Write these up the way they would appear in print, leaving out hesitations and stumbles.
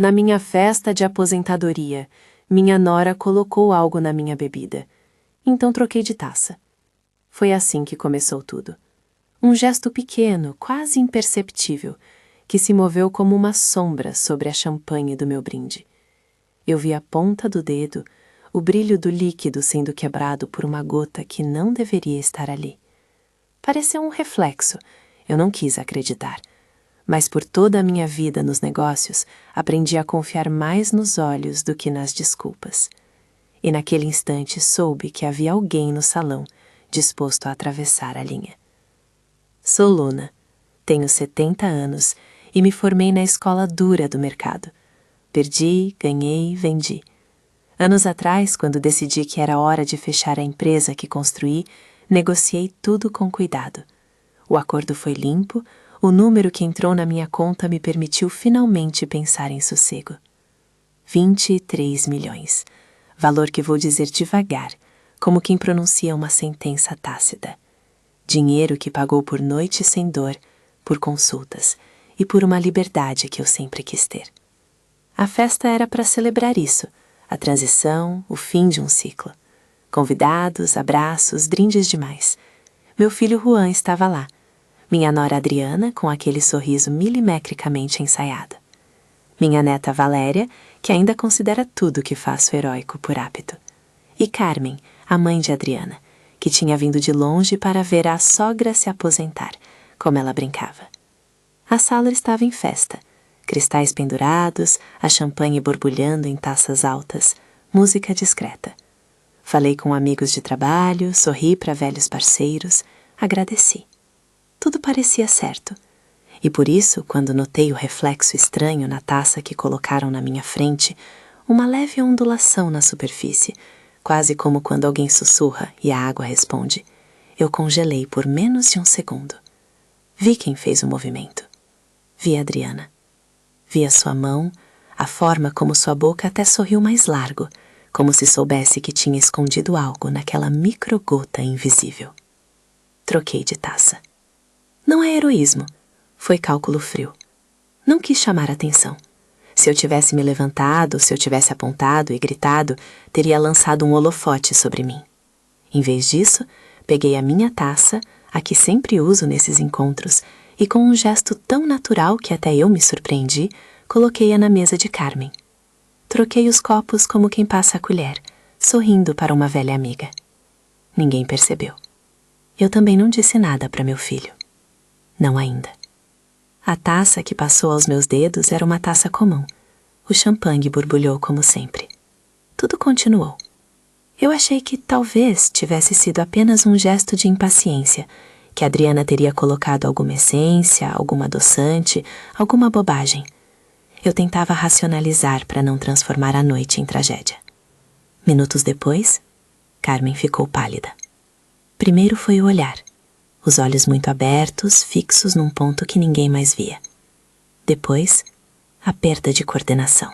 Na minha festa de aposentadoria, minha nora colocou algo na minha bebida. Então troquei de taça. Foi assim que começou tudo. Um gesto pequeno, quase imperceptível, que se moveu como uma sombra sobre a champanhe do meu brinde. Eu vi a ponta do dedo, o brilho do líquido sendo quebrado por uma gota que não deveria estar ali. Pareceu um reflexo, eu não quis acreditar. Mas por toda a minha vida nos negócios, aprendi a confiar mais nos olhos do que nas desculpas. E naquele instante soube que havia alguém no salão, disposto a atravessar a linha. Sou Luna, tenho 70 anos e me formei na escola dura do mercado. Perdi, ganhei, vendi. Anos atrás, quando decidi que era hora de fechar a empresa que construí, negociei tudo com cuidado. O acordo foi limpo, o número que entrou na minha conta me permitiu finalmente pensar em sossego. 23 milhões, valor que vou dizer devagar, como quem pronuncia uma sentença tácita. Dinheiro que pagou por noites sem dor, por consultas e por uma liberdade que eu sempre quis ter. A festa era para celebrar isso, a transição, o fim de um ciclo. Convidados, abraços, brindes demais. Meu filho Juan estava lá. Minha nora Adriana, com aquele sorriso milimetricamente ensaiado. Minha neta Valéria, que ainda considera tudo que faço heróico por hábito. E Carmen, a mãe de Adriana, que tinha vindo de longe para ver a sogra se aposentar, como ela brincava. A sala estava em festa. Cristais pendurados, a champanhe borbulhando em taças altas, música discreta. Falei com amigos de trabalho, sorri para velhos parceiros, agradeci. Tudo parecia certo. E por isso, quando notei o reflexo estranho na taça que colocaram na minha frente, uma leve ondulação na superfície, quase como quando alguém sussurra e a água responde, eu congelei por menos de um segundo. Vi quem fez o movimento. Vi a Adriana. Vi a sua mão, a forma como sua boca até sorriu mais largo, como se soubesse que tinha escondido algo naquela microgota invisível. Troquei de taça. Não é heroísmo, foi cálculo frio. Não quis chamar atenção. Se eu tivesse me levantado, se eu tivesse apontado e gritado, teria lançado um holofote sobre mim. Em vez disso, peguei a minha taça, a que sempre uso nesses encontros, e com um gesto tão natural que até eu me surpreendi, coloquei-a na mesa de Carmen. Troquei os copos como quem passa a colher, sorrindo para uma velha amiga. Ninguém percebeu. Eu também não disse nada para meu filho. Não ainda. A taça que passou aos meus dedos era uma taça comum. O champanhe borbulhou como sempre. Tudo continuou. Eu achei que talvez tivesse sido apenas um gesto de impaciência, que Adriana teria colocado alguma essência, alguma adoçante, alguma bobagem. Eu tentava racionalizar para não transformar a noite em tragédia. Minutos depois, Carmen ficou pálida. Primeiro foi o olhar, os olhos muito abertos, fixos num ponto que ninguém mais via. Depois, a perda de coordenação.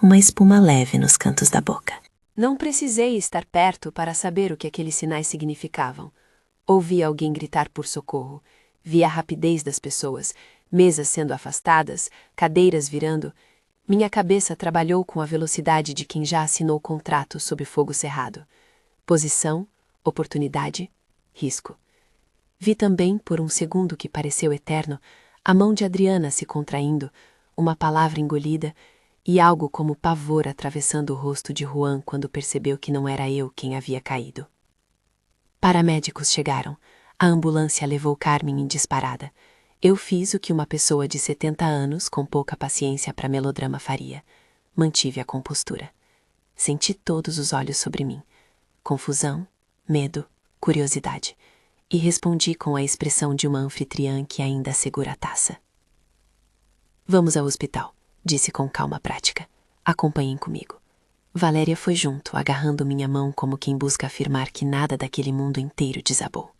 Uma espuma leve nos cantos da boca. Não precisei estar perto para saber o que aqueles sinais significavam. Ouvi alguém gritar por socorro. Vi a rapidez das pessoas, mesas sendo afastadas, cadeiras virando. Minha cabeça trabalhou com a velocidade de quem já assinou contrato sob fogo cerrado. Posição, oportunidade, risco. Vi também, por um segundo que pareceu eterno, a mão de Adriana se contraindo, uma palavra engolida e algo como pavor atravessando o rosto de Juan quando percebeu que não era eu quem havia caído. Paramédicos chegaram. A ambulância levou Carmen em disparada. Eu fiz o que uma pessoa de 70 anos, com pouca paciência para melodrama faria. Mantive a compostura. Senti todos os olhos sobre mim. Confusão, medo, curiosidade. E respondi com a expressão de uma anfitriã que ainda segura a taça. Vamos ao hospital, disse com calma prática. Acompanhem comigo. Valéria foi junto, agarrando minha mão como quem busca afirmar que nada daquele mundo inteiro desabou.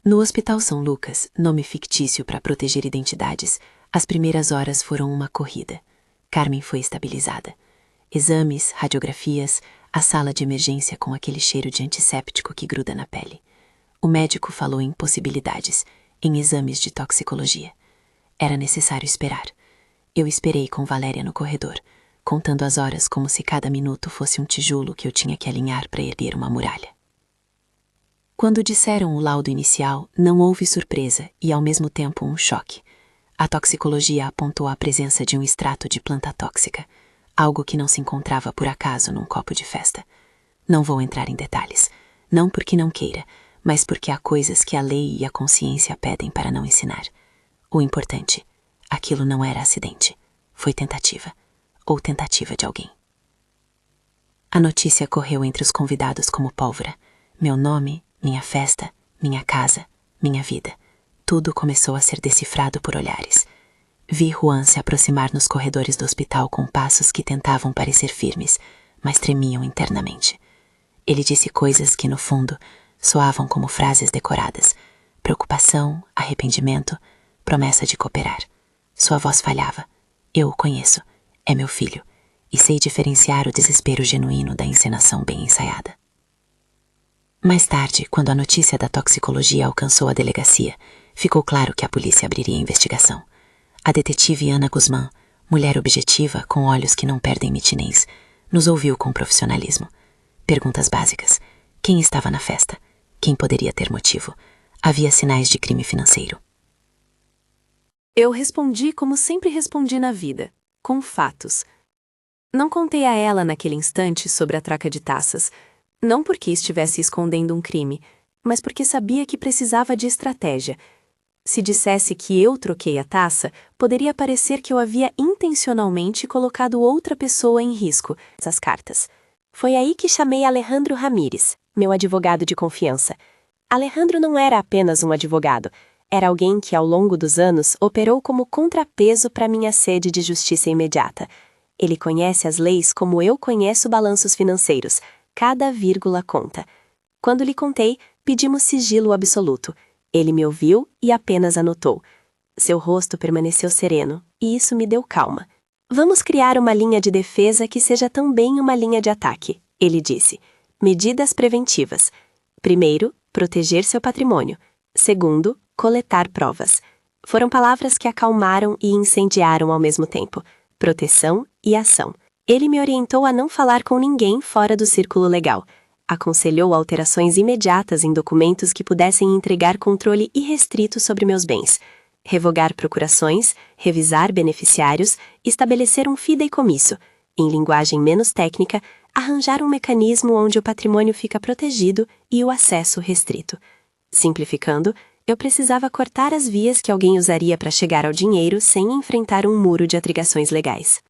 No Hospital São Lucas, nome fictício para proteger identidades, as primeiras horas foram uma corrida. Carmen foi estabilizada. Exames, radiografias, a sala de emergência com aquele cheiro de antisséptico que gruda na pele. O médico falou em possibilidades, em exames de toxicologia. Era necessário esperar. Eu esperei com Valéria no corredor, contando as horas como se cada minuto fosse um tijolo que eu tinha que alinhar para erguer uma muralha. Quando disseram o laudo inicial, não houve surpresa e, ao mesmo tempo, um choque. A toxicologia apontou a presença de um extrato de planta tóxica, algo que não se encontrava por acaso num copo de festa. Não vou entrar em detalhes, não porque não queira, mas porque há coisas que a lei e a consciência pedem para não ensinar. O importante, aquilo não era acidente, foi tentativa, ou tentativa de alguém. A notícia correu entre os convidados como pólvora. Meu nome, minha festa, minha casa, minha vida. Tudo começou a ser decifrado por olhares. Vi Juan se aproximar nos corredores do hospital com passos que tentavam parecer firmes, mas tremiam internamente. Ele disse coisas que, no fundo, soavam como frases decoradas. Preocupação, arrependimento, promessa de cooperar. Sua voz falhava. Eu o conheço. É meu filho. E sei diferenciar o desespero genuíno da encenação bem ensaiada. Mais tarde, quando a notícia da toxicologia alcançou a delegacia, ficou claro que a polícia abriria a investigação. A detetive Ana Guzmán, mulher objetiva com olhos que não perdem nitidez, nos ouviu com profissionalismo. Perguntas básicas. Quem estava na festa? Quem poderia ter motivo? Havia sinais de crime financeiro. Eu respondi como sempre respondi na vida, com fatos. Não contei a ela naquele instante sobre a troca de taças, não porque estivesse escondendo um crime, mas porque sabia que precisava de estratégia. Se dissesse que eu troquei a taça, poderia parecer que eu havia intencionalmente colocado outra pessoa em risco. Essas cartas. Foi aí que chamei Alejandro Ramírez, meu advogado de confiança. Alejandro não era apenas um advogado, era alguém que ao longo dos anos operou como contrapeso para minha sede de justiça imediata. Ele conhece as leis como eu conheço balanços financeiros. Cada vírgula conta. Quando lhe contei, pedimos sigilo absoluto. Ele me ouviu e apenas anotou. Seu rosto permaneceu sereno, e isso me deu calma. Vamos criar uma linha de defesa que seja também uma linha de ataque, ele disse. Medidas preventivas. Primeiro, proteger seu patrimônio. Segundo, coletar provas. Foram palavras que acalmaram e incendiaram ao mesmo tempo. Proteção e ação. Ele me orientou a não falar com ninguém fora do círculo legal. Aconselhou alterações imediatas em documentos que pudessem entregar controle irrestrito sobre meus bens. Revogar procurações, revisar beneficiários, estabelecer um fideicomisso. Em linguagem menos técnica, arranjar um mecanismo onde o patrimônio fica protegido e o acesso restrito. Simplificando, eu precisava cortar as vias que alguém usaria para chegar ao dinheiro sem enfrentar um muro de atrigações legais.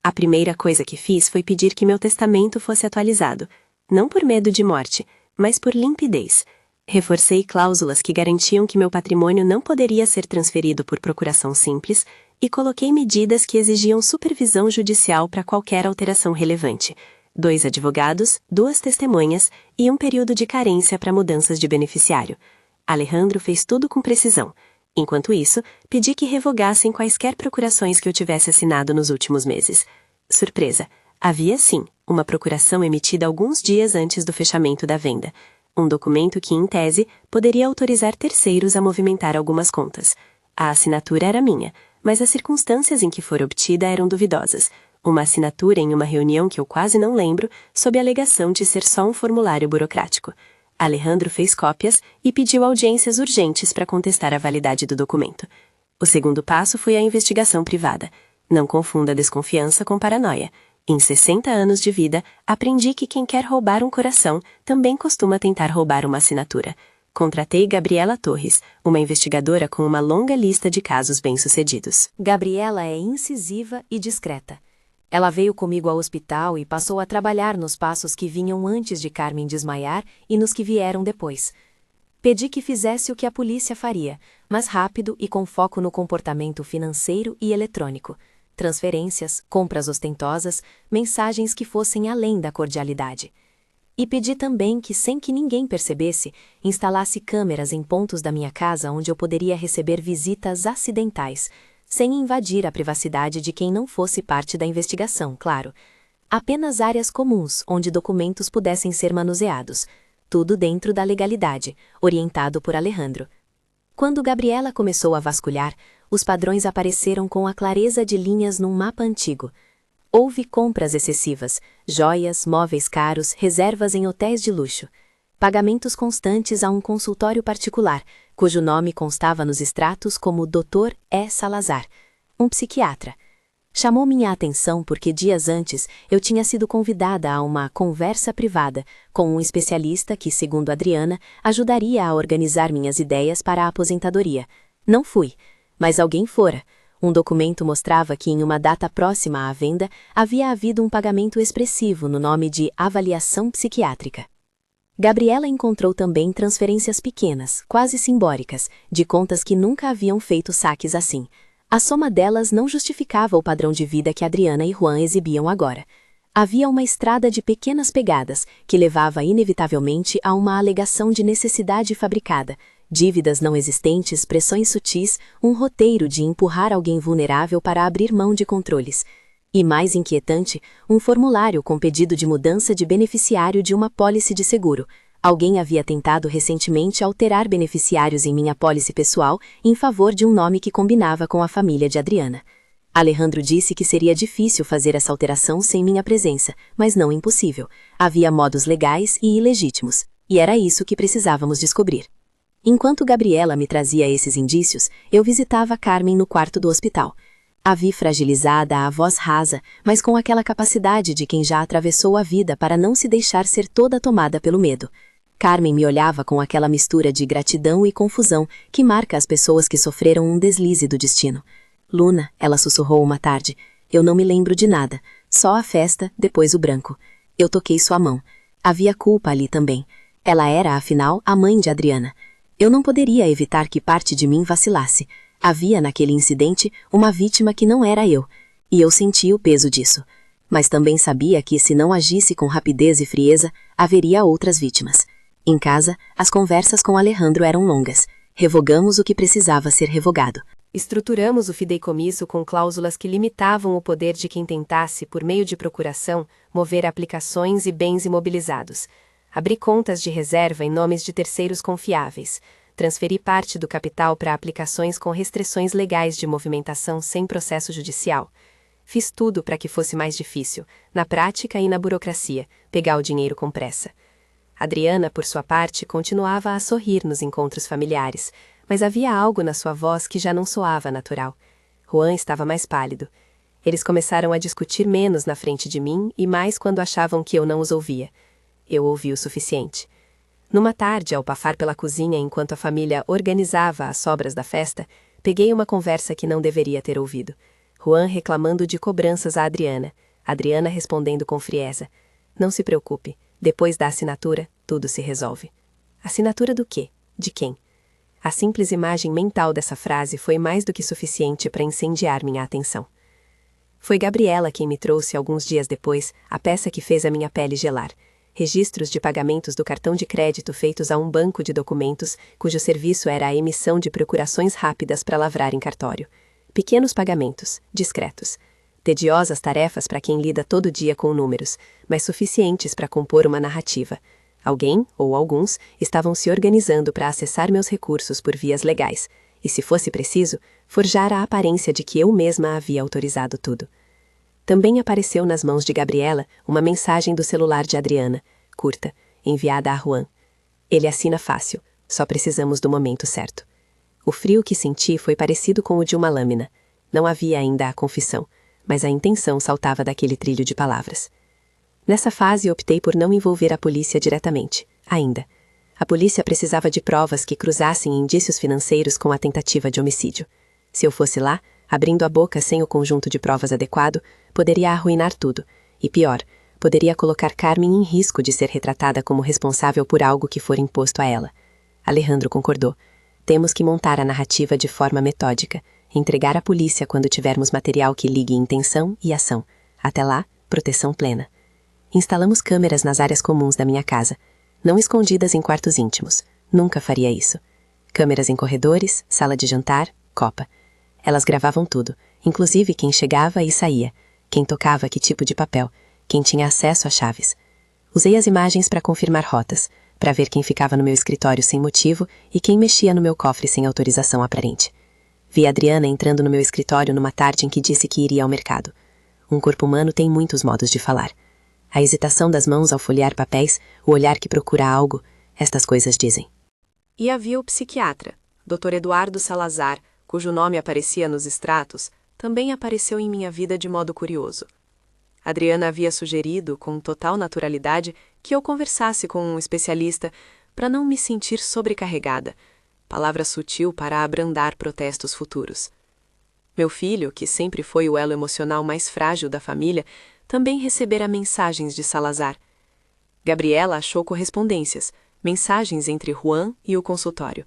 A primeira coisa que fiz foi pedir que meu testamento fosse atualizado, não por medo de morte, mas por limpidez. Reforcei cláusulas que garantiam que meu patrimônio não poderia ser transferido por procuração simples e coloquei medidas que exigiam supervisão judicial para qualquer alteração relevante. 2 advogados, 2 testemunhas e um período de carência para mudanças de beneficiário. Alejandro fez tudo com precisão. Enquanto isso, pedi que revogassem quaisquer procurações que eu tivesse assinado nos últimos meses. Surpresa! Havia sim uma procuração emitida alguns dias antes do fechamento da venda. Um documento que, em tese, poderia autorizar terceiros a movimentar algumas contas. A assinatura era minha, mas as circunstâncias em que for obtida eram duvidosas. Uma assinatura em uma reunião que eu quase não lembro, sob a alegação de ser só um formulário burocrático. Alejandro fez cópias e pediu audiências urgentes para contestar a validade do documento. O segundo passo foi a investigação privada. Não confunda desconfiança com paranoia. Em 60 anos de vida, aprendi que quem quer roubar um coração também costuma tentar roubar uma assinatura. Contratei Gabriela Torres, uma investigadora com uma longa lista de casos bem-sucedidos. Gabriela é incisiva e discreta. Ela veio comigo ao hospital e passou a trabalhar nos passos que vinham antes de Carmen desmaiar e nos que vieram depois. Pedi que fizesse o que a polícia faria, mas rápido e com foco no comportamento financeiro e eletrônico. Transferências, compras ostentosas, mensagens que fossem além da cordialidade. E pedi também que, sem que ninguém percebesse, instalasse câmeras em pontos da minha casa onde eu poderia receber visitas acidentais, sem invadir a privacidade de quem não fosse parte da investigação, claro. Apenas áreas comuns onde documentos pudessem ser manuseados, tudo dentro da legalidade, orientado por Alejandro. Quando Gabriela começou a vasculhar, os padrões apareceram com a clareza de linhas num mapa antigo. Houve compras excessivas, joias, móveis caros, reservas em hotéis de luxo. Pagamentos constantes a um consultório particular, cujo nome constava nos extratos como Dr. E. Salazar, um psiquiatra. Chamou minha atenção porque dias antes eu tinha sido convidada a uma conversa privada com um especialista que, segundo Adriana, ajudaria a organizar minhas ideias para a aposentadoria. Não fui, mas alguém fora. Um documento mostrava que em uma data próxima à venda havia havido um pagamento expressivo no nome de avaliação psiquiátrica. Gabriela encontrou também transferências pequenas, quase simbólicas, de contas que nunca haviam feito saques assim. A soma delas não justificava o padrão de vida que Adriana e Juan exibiam agora. Havia uma estrada de pequenas pegadas, que levava inevitavelmente a uma alegação de necessidade fabricada, dívidas não existentes, pressões sutis, um roteiro de empurrar alguém vulnerável para abrir mão de controles. E mais inquietante, um formulário com pedido de mudança de beneficiário de uma apólice de seguro. Alguém havia tentado recentemente alterar beneficiários em minha apólice pessoal em favor de um nome que combinava com a família de Adriana. Alejandro disse que seria difícil fazer essa alteração sem minha presença, mas não impossível. Havia modos legais e ilegítimos, e era isso que precisávamos descobrir. Enquanto Gabriela me trazia esses indícios, eu visitava Carmen no quarto do hospital. A vi fragilizada, a voz rasa, mas com aquela capacidade de quem já atravessou a vida para não se deixar ser toda tomada pelo medo. Carmen me olhava com aquela mistura de gratidão e confusão que marca as pessoas que sofreram um deslize do destino. Luna, ela sussurrou uma tarde, eu não me lembro de nada, só a festa, depois o branco. Eu toquei sua mão. Havia culpa ali também. Ela era, afinal, a mãe de Adriana. Eu não poderia evitar que parte de mim vacilasse. Havia naquele incidente uma vítima que não era eu, e eu sentia o peso disso. Mas também sabia que, se não agisse com rapidez e frieza, haveria outras vítimas. Em casa, as conversas com Alejandro eram longas. Revogamos o que precisava ser revogado. Estruturamos o fideicomisso com cláusulas que limitavam o poder de quem tentasse, por meio de procuração, mover aplicações e bens imobilizados. Abri contas de reserva em nomes de terceiros confiáveis. Transferi parte do capital para aplicações com restrições legais de movimentação sem processo judicial. Fiz tudo para que fosse mais difícil, na prática e na burocracia, pegar o dinheiro com pressa. Adriana, por sua parte, continuava a sorrir nos encontros familiares, mas havia algo na sua voz que já não soava natural. Juan estava mais pálido. Eles começaram a discutir menos na frente de mim e mais quando achavam que eu não os ouvia. Eu ouvi o suficiente. Numa tarde, ao passar pela cozinha enquanto a família organizava as sobras da festa, peguei uma conversa que não deveria ter ouvido. Juan reclamando de cobranças a Adriana. Adriana respondendo com frieza. Não se preocupe, depois da assinatura, tudo se resolve. Assinatura do quê? De quem? A simples imagem mental dessa frase foi mais do que suficiente para incendiar minha atenção. Foi Gabriela quem me trouxe, alguns dias depois, a peça que fez a minha pele gelar. Registros de pagamentos do cartão de crédito feitos a um banco de documentos, cujo serviço era a emissão de procurações rápidas para lavrar em cartório. Pequenos pagamentos, discretos. Tediosas tarefas para quem lida todo dia com números, mas suficientes para compor uma narrativa. Alguém, ou alguns, estavam se organizando para acessar meus recursos por vias legais, e, se fosse preciso, forjar a aparência de que eu mesma havia autorizado tudo. Também apareceu nas mãos de Gabriela uma mensagem do celular de Adriana, curta, enviada a Juan. Ele assina fácil, só precisamos do momento certo. O frio que senti foi parecido com o de uma lâmina. Não havia ainda a confissão, mas a intenção saltava daquele trilho de palavras. Nessa fase optei por não envolver a polícia diretamente, ainda. A polícia precisava de provas que cruzassem indícios financeiros com a tentativa de homicídio. Se eu fosse lá, abrindo a boca sem o conjunto de provas adequado, poderia arruinar tudo, e pior, poderia colocar Carmen em risco de ser retratada como responsável por algo que for imposto a ela. Alejandro concordou. Temos que montar a narrativa de forma metódica, entregar à polícia quando tivermos material que ligue intenção e ação. Até lá, proteção plena. Instalamos câmeras nas áreas comuns da minha casa, não escondidas em quartos íntimos. Nunca faria isso. Câmeras em corredores, sala de jantar, copa. Elas gravavam tudo, inclusive quem chegava e saía, quem tocava que tipo de papel, quem tinha acesso a chaves. Usei as imagens para confirmar rotas, para ver quem ficava no meu escritório sem motivo e quem mexia no meu cofre sem autorização aparente. Vi Adriana entrando no meu escritório numa tarde em que disse que iria ao mercado. Um corpo humano tem muitos modos de falar. A hesitação das mãos ao folhear papéis, o olhar que procura algo, estas coisas dizem. E havia o psiquiatra, Dr. Eduardo Salazar, cujo nome aparecia nos extratos, também apareceu em minha vida de modo curioso. Adriana havia sugerido, com total naturalidade, que eu conversasse com um especialista para não me sentir sobrecarregada, palavra sutil para abrandar protestos futuros. Meu filho, que sempre foi o elo emocional mais frágil da família, também recebera mensagens de Salazar. Gabriela achou correspondências, mensagens entre Juan e o consultório.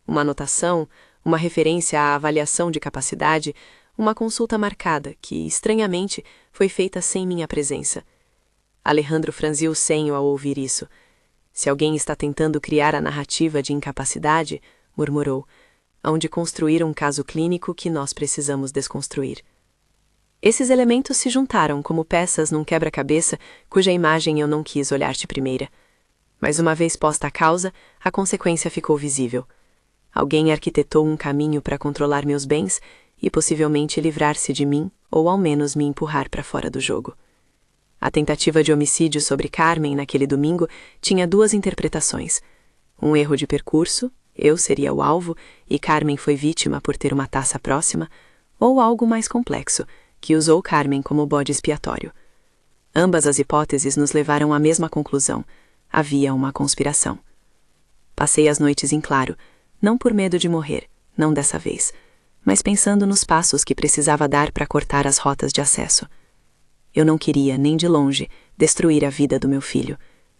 Uma anotação, uma referência à avaliação de capacidade, uma consulta marcada que, estranhamente, foi feita sem minha presença. Alejandro franziu o senho ao ouvir isso. Se alguém está tentando criar a narrativa de incapacidade, murmurou, hão de construir um caso clínico que nós precisamos desconstruir. Esses elementos se juntaram como peças num quebra-cabeça cuja imagem eu não quis olhar de primeira. Mas uma vez posta a causa, a consequência ficou visível. Alguém arquitetou um caminho para controlar meus bens e possivelmente livrar-se de mim, ou ao menos me empurrar para fora do jogo. A tentativa de homicídio sobre Carmen naquele domingo tinha duas interpretações. Um erro de percurso, eu seria o alvo e Carmen foi vítima por ter uma taça próxima, ou algo mais complexo, que usou Carmen como bode expiatório. Ambas as hipóteses nos levaram à mesma conclusão. Havia uma conspiração. Passei as noites em claro, não por medo de morrer, não dessa vez, mas pensando nos passos que precisava dar para cortar as rotas de acesso. Eu não queria, nem de longe, destruir a vida do meu filho.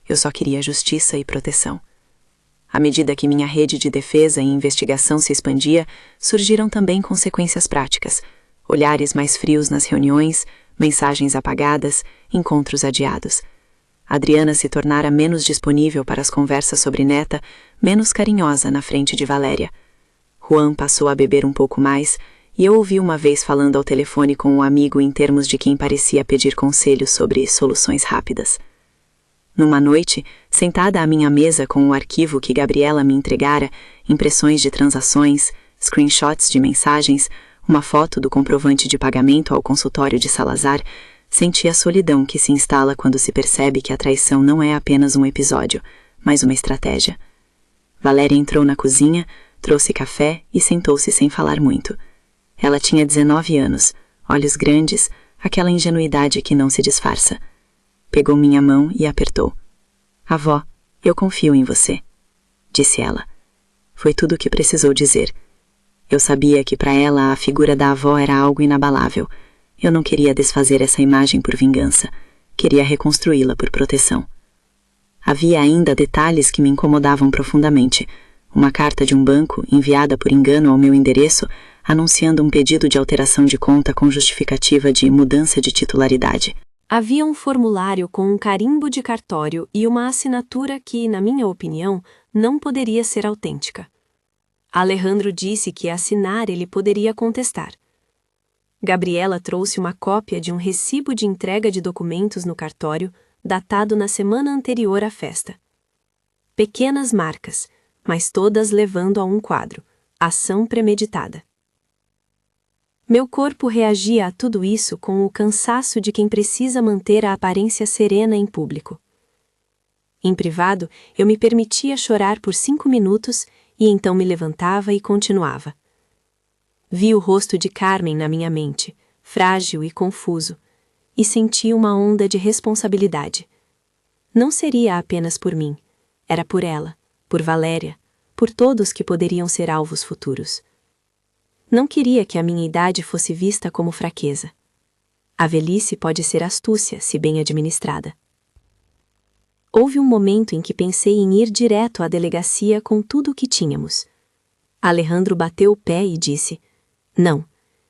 Eu só queria justiça e proteção. À medida que minha rede de defesa e investigação se expandia, surgiram também consequências práticas. Olhares mais frios nas reuniões, mensagens apagadas, encontros adiados. Adriana se tornara menos disponível para as conversas sobre neta, menos carinhosa na frente de Valéria. Juan passou a beber um pouco mais, e eu ouvi uma vez falando ao telefone com um amigo em termos de quem parecia pedir conselhos sobre soluções rápidas. Numa noite, sentada à minha mesa com o arquivo que Gabriela me entregara, impressões de transações, screenshots de mensagens, uma foto do comprovante de pagamento ao consultório de Salazar, senti a solidão que se instala quando se percebe que a traição não é apenas um episódio, mas uma estratégia. Valéria entrou na cozinha, trouxe café e sentou-se sem falar muito. Ela tinha 19 anos, olhos grandes, aquela ingenuidade que não se disfarça. Pegou minha mão e apertou. Avó, eu confio em você, disse ela. Foi tudo o que precisou dizer. Eu sabia que para ela a figura da avó era algo inabalável. Eu não queria desfazer essa imagem por vingança. Queria reconstruí-la por proteção. Havia ainda detalhes que me incomodavam profundamente. Uma carta de um banco, enviada por engano ao meu endereço, anunciando um pedido de alteração de conta com justificativa de mudança de titularidade. Havia um formulário com um carimbo de cartório e uma assinatura que, na minha opinião, não poderia ser autêntica. Alejandro disse que assinar ele poderia contestar. Gabriela trouxe uma cópia de um recibo de entrega de documentos no cartório, datado na semana anterior à festa. Pequenas marcas, mas todas levando a um quadro: ação premeditada. Meu corpo reagia a tudo isso com o cansaço de quem precisa manter a aparência serena em público. Em privado, eu me permitia chorar por 5 minutos e então me levantava e continuava. Vi o rosto de Carmen na minha mente, frágil e confuso, e senti uma onda de responsabilidade. Não seria apenas por mim, era por ela, por Valéria, por todos que poderiam ser alvos futuros. Não queria que a minha idade fosse vista como fraqueza. A velhice pode ser astúcia, se bem administrada. Houve um momento em que pensei em ir direto à delegacia com tudo o que tínhamos. Alejandro bateu o pé e disse: não,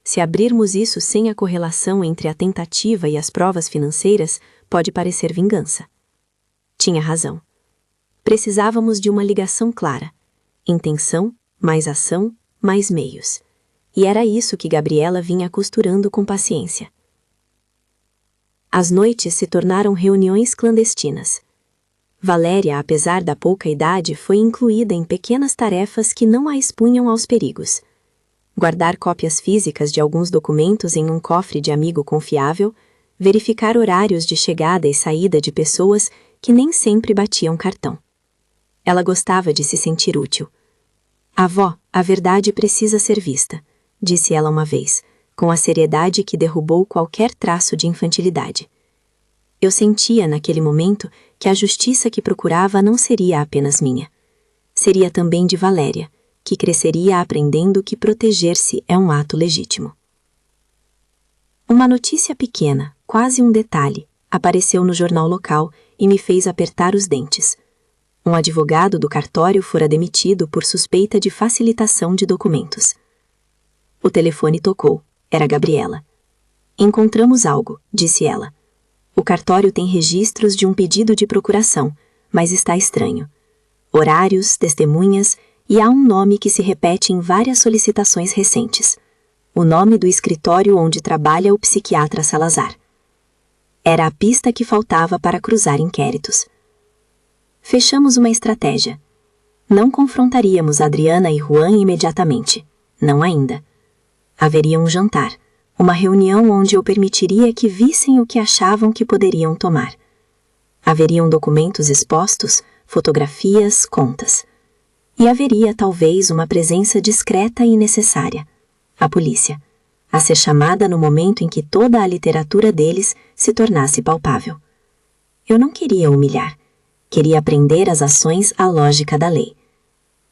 se abrirmos isso sem a correlação entre a tentativa e as provas financeiras, pode parecer vingança. Tinha razão. Precisávamos de uma ligação clara. Intenção, mais ação, mais meios. E era isso que Gabriela vinha costurando com paciência. As noites se tornaram reuniões clandestinas. Valéria, apesar da pouca idade, foi incluída em pequenas tarefas que não a expunham aos perigos. guardar cópias físicas de alguns documentos em um cofre de amigo confiável, verificar horários de chegada e saída de pessoas que nem sempre batiam cartão. Ela gostava de se sentir útil. "Avó, a verdade precisa ser vista", disse ela uma vez, com a seriedade que derrubou qualquer traço de infantilidade. Eu sentia, naquele momento, que a justiça que procurava não seria apenas minha. Seria também de Valéria, que cresceria aprendendo que proteger-se é um ato legítimo. Uma notícia pequena, quase um detalhe, apareceu no jornal local e me fez apertar os dentes. Um advogado do cartório fora demitido por suspeita de facilitação de documentos. O telefone tocou. Era Gabriela. "Encontramos algo", disse ela. "O cartório tem registros de um pedido de procuração, mas está estranho. Horários, testemunhas e há um nome que se repete em várias solicitações recentes. O nome do escritório onde trabalha o psiquiatra Salazar. Era a pista que faltava para cruzar inquéritos. Fechamos uma estratégia. Não confrontaríamos Adriana e Juan imediatamente. Não ainda. Haveria um jantar, uma reunião onde eu permitiria que vissem o que achavam que poderiam tomar. Haveriam documentos expostos, fotografias, contas. E haveria talvez uma presença discreta e necessária. A polícia, a ser chamada no momento em que toda a literatura deles se tornasse palpável. Eu não queria humilhar, queria aprender as ações à lógica da lei.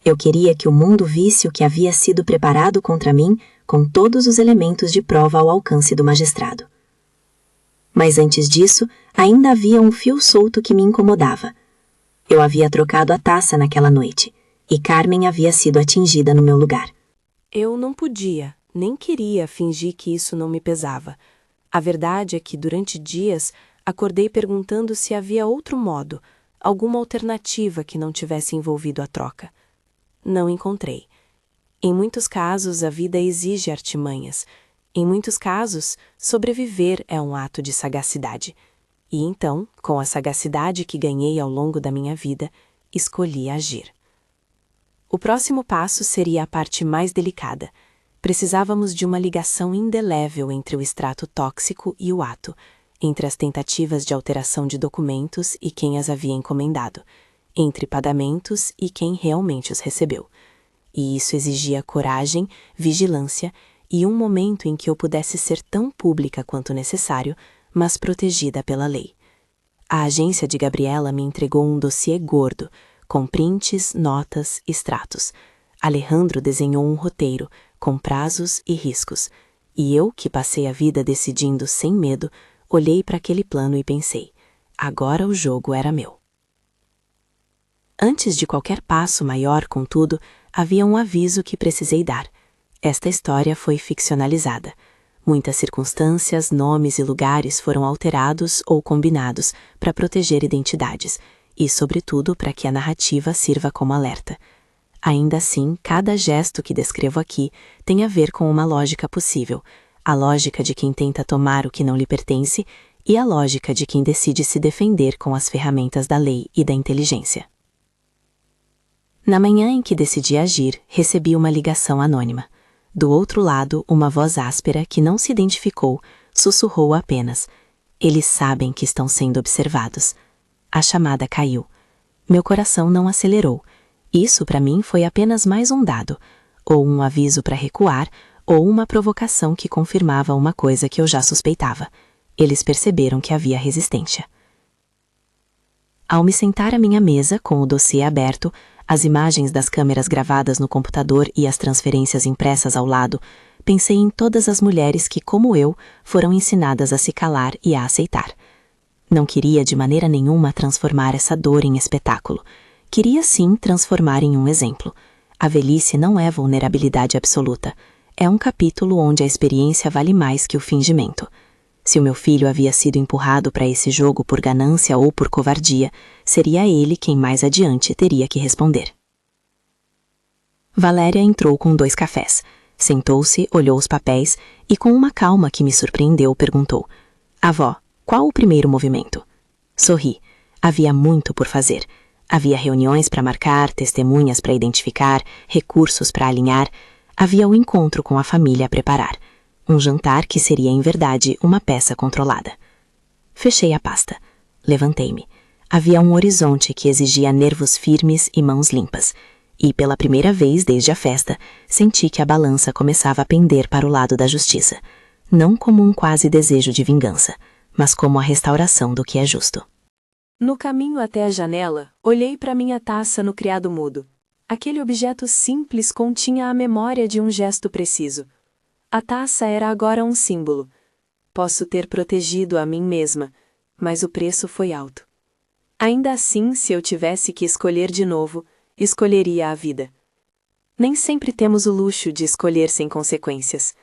Eu queria que o mundo visse o que havia sido preparado contra mim com todos os elementos de prova ao alcance do magistrado. Mas antes disso, ainda havia um fio solto que me incomodava. Eu havia trocado a taça naquela noite, e Carmen havia sido atingida no meu lugar. Eu não podia, nem queria fingir que isso não me pesava. A verdade é que, durante dias, acordei perguntando se havia outro modo, alguma alternativa que não tivesse envolvido a troca. Não encontrei. Em muitos casos, a vida exige artimanhas. Em muitos casos, sobreviver é um ato de sagacidade. E então, com a sagacidade que ganhei ao longo da minha vida, escolhi agir. O próximo passo seria a parte mais delicada. Precisávamos de uma ligação indelével entre o extrato tóxico e o ato, entre as tentativas de alteração de documentos e quem as havia encomendado, entre pagamentos e quem realmente os recebeu. E isso exigia coragem, vigilância e um momento em que eu pudesse ser tão pública quanto necessário, mas protegida pela lei. A agência de Gabriela me entregou um dossiê gordo, com prints, notas, extratos. Alejandro desenhou um roteiro, com prazos e riscos, e eu, que passei a vida decidindo sem medo, olhei para aquele plano e pensei, agora o jogo era meu. Antes de qualquer passo maior, contudo, havia um aviso que precisei dar. Esta história foi ficcionalizada. Muitas circunstâncias, nomes e lugares foram alterados ou combinados para proteger identidades e, sobretudo, para que a narrativa sirva como alerta. Ainda assim, cada gesto que descrevo aqui tem a ver com uma lógica possível, a lógica de quem tenta tomar o que não lhe pertence e a lógica de quem decide se defender com as ferramentas da lei e da inteligência. Na manhã em que decidi agir, recebi uma ligação anônima. Do outro lado, uma voz áspera que não se identificou sussurrou apenas: "Eles sabem que estão sendo observados." A chamada caiu. Meu coração não acelerou. Isso, para mim, foi apenas mais um dado, ou um aviso para recuar, ou uma provocação que confirmava uma coisa que eu já suspeitava. Eles perceberam que havia resistência. Ao me sentar à minha mesa, com o dossiê aberto, as imagens das câmeras gravadas no computador e as transferências impressas ao lado, pensei em todas as mulheres que, como eu, foram ensinadas a se calar e a aceitar. Não queria de maneira nenhuma transformar essa dor em espetáculo. Queria sim transformar em um exemplo. A velhice não é vulnerabilidade absoluta. É um capítulo onde a experiência vale mais que o fingimento. Se o meu filho havia sido empurrado para esse jogo por ganância ou por covardia, seria ele quem mais adiante teria que responder. Valéria entrou com 2 cafés. Sentou-se, olhou os papéis e, com uma calma que me surpreendeu, perguntou: "Avó, qual o primeiro movimento?" Sorri. Havia muito por fazer. Havia reuniões para marcar, testemunhas para identificar, recursos para alinhar. havia o encontro com a família a preparar. Um jantar que seria, em verdade, uma peça controlada. Fechei a pasta. Levantei-me. Havia um horizonte que exigia nervos firmes e mãos limpas. E, pela primeira vez desde a festa, senti que a balança começava a pender para o lado da justiça. Não como um quase desejo de vingança, mas como a restauração do que é justo. No caminho até a janela, olhei para minha taça no criado mudo. Aquele objeto simples continha a memória de um gesto preciso. A taça era agora um símbolo. Posso ter protegido a mim mesma, mas o preço foi alto. Ainda assim, se eu tivesse que escolher de novo, escolheria a vida. Nem sempre temos o luxo de escolher sem consequências.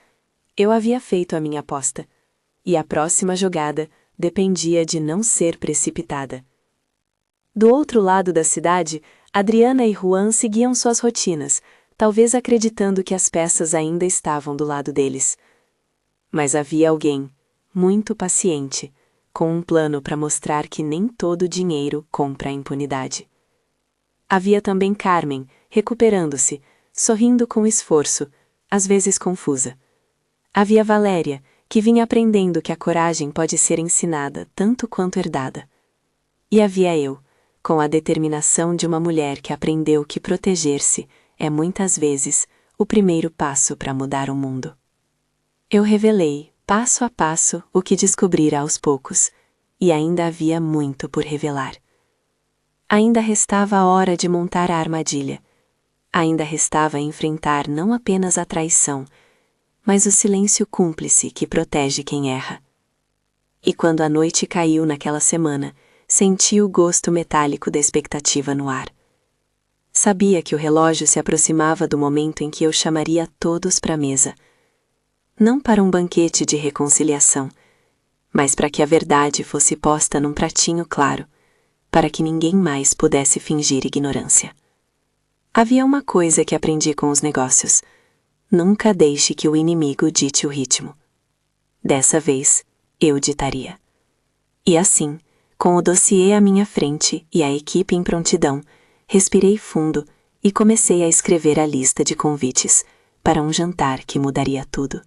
Eu havia feito a minha aposta, e a próxima jogada dependia de não ser precipitada. Do outro lado da cidade, Adriana e Juan seguiam suas rotinas, talvez acreditando que as peças ainda estavam do lado deles. Mas havia alguém, muito paciente, com um plano para mostrar que nem todo dinheiro compra a impunidade. Havia também Carmen, recuperando-se, sorrindo com esforço, às vezes confusa. Havia Valéria, que vinha aprendendo que a coragem pode ser ensinada tanto quanto herdada. E havia eu, com a determinação de uma mulher que aprendeu que proteger-se é muitas vezes o primeiro passo para mudar o mundo. Eu revelei, passo a passo, o que descobrira aos poucos, e ainda havia muito por revelar. Ainda restava a hora de montar a armadilha. Ainda restava enfrentar não apenas a traição, mas o silêncio cúmplice que protege quem erra. E quando a noite caiu naquela semana, senti o gosto metálico da expectativa no ar. Sabia que o relógio se aproximava do momento em que eu chamaria todos para a mesa. Não para um banquete de reconciliação, mas para que a verdade fosse posta num pratinho claro, para que ninguém mais pudesse fingir ignorância. Havia uma coisa que aprendi com os negócios: nunca deixe que o inimigo dite o ritmo. Dessa vez, eu ditaria. E assim, com o dossiê à minha frente e a equipe em prontidão, respirei fundo e comecei a escrever a lista de convites para um jantar que mudaria tudo.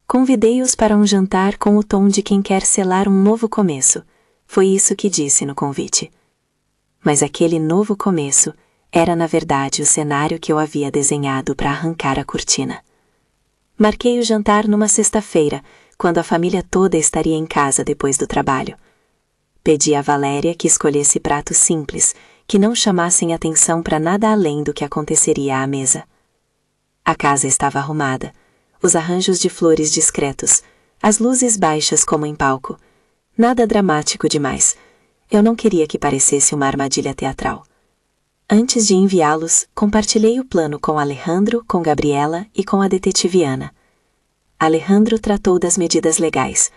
Convidei-os para um jantar com o tom de quem quer selar um novo começo. Foi isso que disse no convite. Mas aquele novo começo era, na verdade, o cenário que eu havia desenhado para arrancar a cortina. Marquei o jantar numa sexta-feira, quando a família toda estaria em casa depois do trabalho. Pedi a Valéria que escolhesse pratos simples, que não chamassem atenção para nada além do que aconteceria à mesa. A casa estava arrumada, os arranjos de flores discretos, as luzes baixas como em palco. Nada dramático demais. Eu não queria que parecesse uma armadilha teatral. Antes de enviá-los, compartilhei o plano com Alejandro, com Gabriela e com a detetive Ana. Alejandro tratou das medidas legais,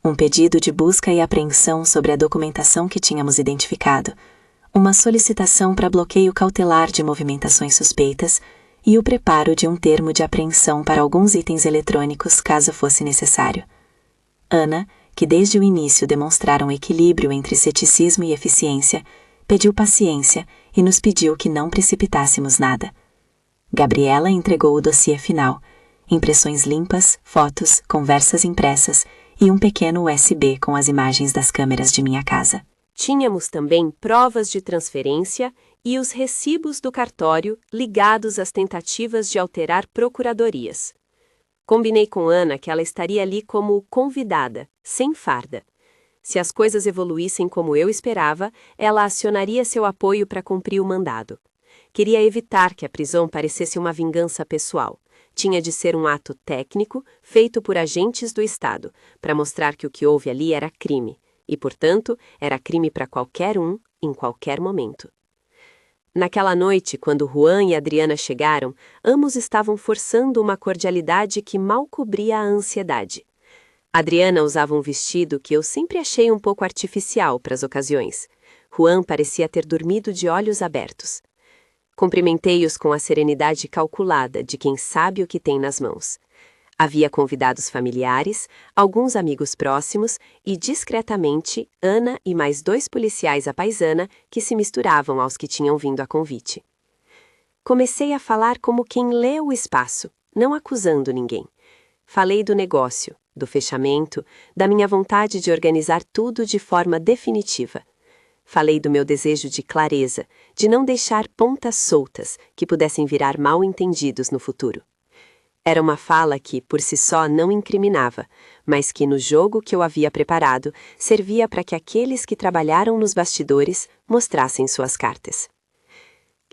um pedido de busca e apreensão sobre a documentação que tínhamos identificado, uma solicitação para bloqueio cautelar de movimentações suspeitas e o preparo de um termo de apreensão para alguns itens eletrônicos caso fosse necessário. Ana, que desde o início demonstraram equilíbrio entre ceticismo e eficiência, pediu paciência e nos pediu que não precipitássemos nada. Gabriela entregou o dossiê final, impressões limpas, fotos, conversas impressas e um pequeno USB com as imagens das câmeras de minha casa. Tínhamos também provas de transferência e os recibos do cartório ligados às tentativas de alterar procuradorias. Combinei com Ana que ela estaria ali como convidada, sem farda. Se as coisas evoluíssem como eu esperava, ela acionaria seu apoio para cumprir o mandado. Queria evitar que a prisão parecesse uma vingança pessoal. Tinha de ser um ato técnico, feito por agentes do Estado, para mostrar que o que houve ali era crime. E, portanto, era crime para qualquer um, em qualquer momento. Naquela noite, quando Juan e Adriana chegaram, ambos estavam forçando uma cordialidade que mal cobria a ansiedade. Adriana usava um vestido que eu sempre achei um pouco artificial para as ocasiões. Juan parecia ter dormido de olhos abertos. Cumprimentei-os com a serenidade calculada de quem sabe o que tem nas mãos. Havia convidados familiares, alguns amigos próximos e, discretamente, Ana e mais 2 policiais à paisana que se misturavam aos que tinham vindo a convite. Comecei a falar como quem lê o espaço, não acusando ninguém. Falei do negócio, do fechamento, da minha vontade de organizar tudo de forma definitiva. Falei do meu desejo de clareza, de não deixar pontas soltas que pudessem virar mal-entendidos no futuro. Era uma fala que, por si só, não incriminava, mas que, no jogo que eu havia preparado, servia para que aqueles que trabalharam nos bastidores mostrassem suas cartas.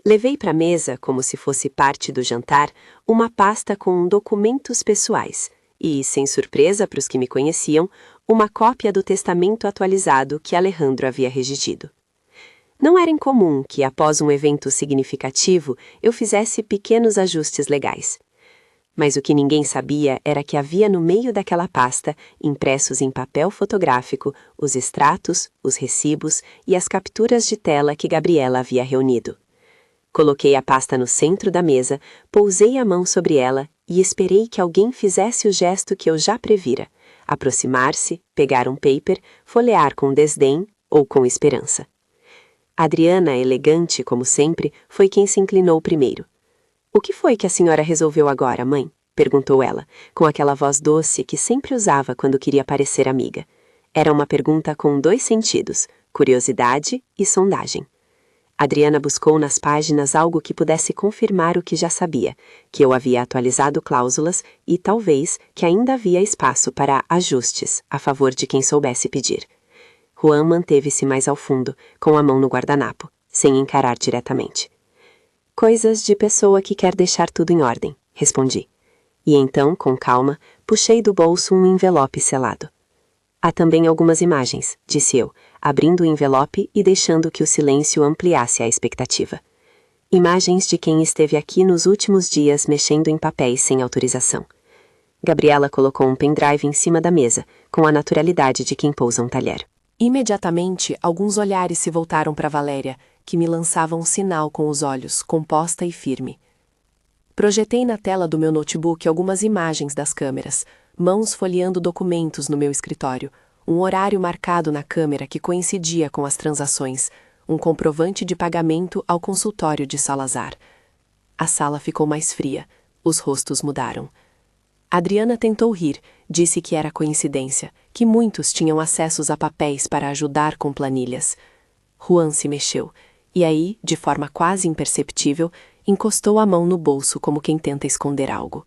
Levei para a mesa, como se fosse parte do jantar, uma pasta com documentos pessoais e, sem surpresa para os que me conheciam, uma cópia do testamento atualizado que Alejandro havia redigido. Não era incomum que, após um evento significativo, eu fizesse pequenos ajustes legais. Mas o que ninguém sabia era que havia no meio daquela pasta, impressos em papel fotográfico, os extratos, os recibos e as capturas de tela que Gabriela havia reunido. Coloquei a pasta no centro da mesa, pousei a mão sobre ela e esperei que alguém fizesse o gesto que eu já previra: aproximar-se, pegar um paper, folhear com desdém ou com esperança. Adriana, elegante como sempre, foi quem se inclinou primeiro. "O que foi que a senhora resolveu agora, mãe?" perguntou ela, com aquela voz doce que sempre usava quando queria parecer amiga. Era uma pergunta com 2 sentidos: curiosidade e sondagem. Adriana buscou nas páginas algo que pudesse confirmar o que já sabia, que eu havia atualizado cláusulas e, talvez, que ainda havia espaço para ajustes a favor de quem soubesse pedir. Juan manteve-se mais ao fundo, com a mão no guardanapo, sem encarar diretamente. "Coisas de pessoa que quer deixar tudo em ordem", respondi. E então, com calma, puxei do bolso um envelope selado. "Há também algumas imagens", disse eu, abrindo o envelope e deixando que o silêncio ampliasse a expectativa. "Imagens de quem esteve aqui nos últimos dias mexendo em papéis sem autorização." Gabriela colocou um pendrive em cima da mesa, com a naturalidade de quem pousa um talher. Imediatamente, alguns olhares se voltaram para Valéria, que me lançava um sinal com os olhos, composta e firme. Projetei na tela do meu notebook algumas imagens das câmeras, mãos folheando documentos no meu escritório, um horário marcado na câmera que coincidia com as transações, um comprovante de pagamento ao consultório de Salazar. A sala ficou mais fria, os rostos mudaram. Adriana tentou rir, disse que era coincidência, que muitos tinham acessos a papéis para ajudar com planilhas. Juan se mexeu, e aí, de forma quase imperceptível, encostou a mão no bolso como quem tenta esconder algo.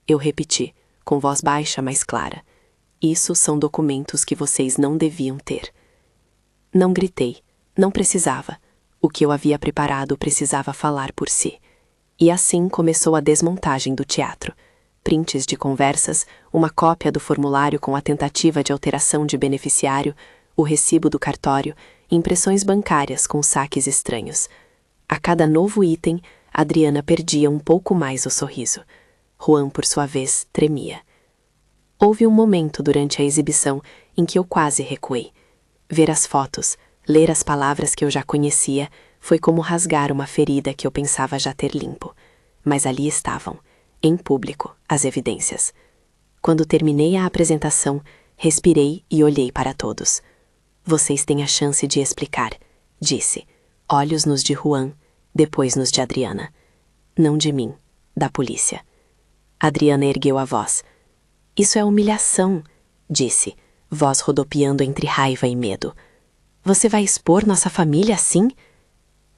Eu repeti, com voz baixa, mas clara: "Isso são documentos que vocês não deviam ter." Não gritei, não precisava. O que eu havia preparado precisava falar por si. E assim começou a desmontagem do teatro. Prints de conversas, uma cópia do formulário com a tentativa de alteração de beneficiário, o recibo do cartório, impressões bancárias com saques estranhos. A cada novo item, Adriana perdia um pouco mais o sorriso. Juan, por sua vez, tremia. Houve um momento durante a exibição em que eu quase recuei. Ver as fotos, ler as palavras que eu já conhecia, foi como rasgar uma ferida que eu pensava já ter limpo. Mas ali estavam, em público, as evidências. Quando terminei a apresentação, respirei e olhei para todos. "Vocês têm a chance de explicar", disse, olhos nos de Juan, depois nos de Adriana. "Não de mim, da polícia." Adriana ergueu a voz. "Isso é humilhação", disse, voz rodopiando entre raiva e medo. "Você vai expor nossa família assim?"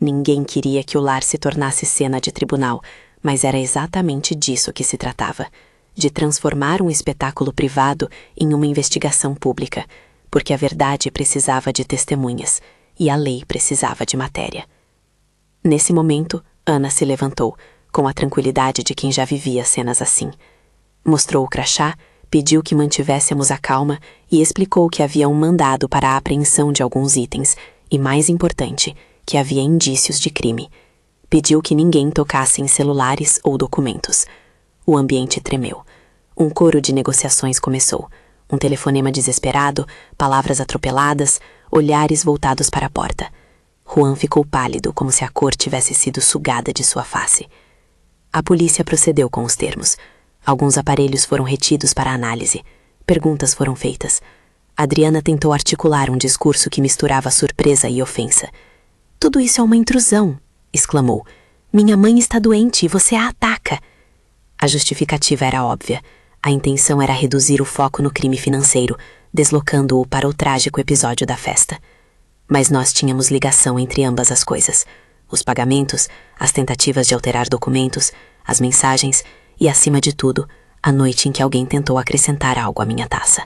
Ninguém queria que o lar se tornasse cena de tribunal, mas era exatamente disso que se tratava, de transformar um espetáculo privado em uma investigação pública, porque a verdade precisava de testemunhas e a lei precisava de matéria. Nesse momento, Ana se levantou, com a tranquilidade de quem já vivia cenas assim. Mostrou o crachá, pediu que mantivéssemos a calma e explicou que havia um mandado para a apreensão de alguns itens e, mais importante, que havia indícios de crime. Pediu que ninguém tocasse em celulares ou documentos. O ambiente tremeu. Um coro de negociações começou. Um telefonema desesperado, palavras atropeladas, olhares voltados para a porta. Juan ficou pálido, como se a cor tivesse sido sugada de sua face. A polícia procedeu com os termos. Alguns aparelhos foram retidos para análise. Perguntas foram feitas. Adriana tentou articular um discurso que misturava surpresa e ofensa. "Tudo isso é uma intrusão", exclamou. "Minha mãe está doente e você a ataca." A justificativa era óbvia. A intenção era reduzir o foco no crime financeiro, deslocando-o para o trágico episódio da festa. Mas nós tínhamos ligação entre ambas as coisas. Os pagamentos, as tentativas de alterar documentos, as mensagens e, acima de tudo, a noite em que alguém tentou acrescentar algo à minha taça.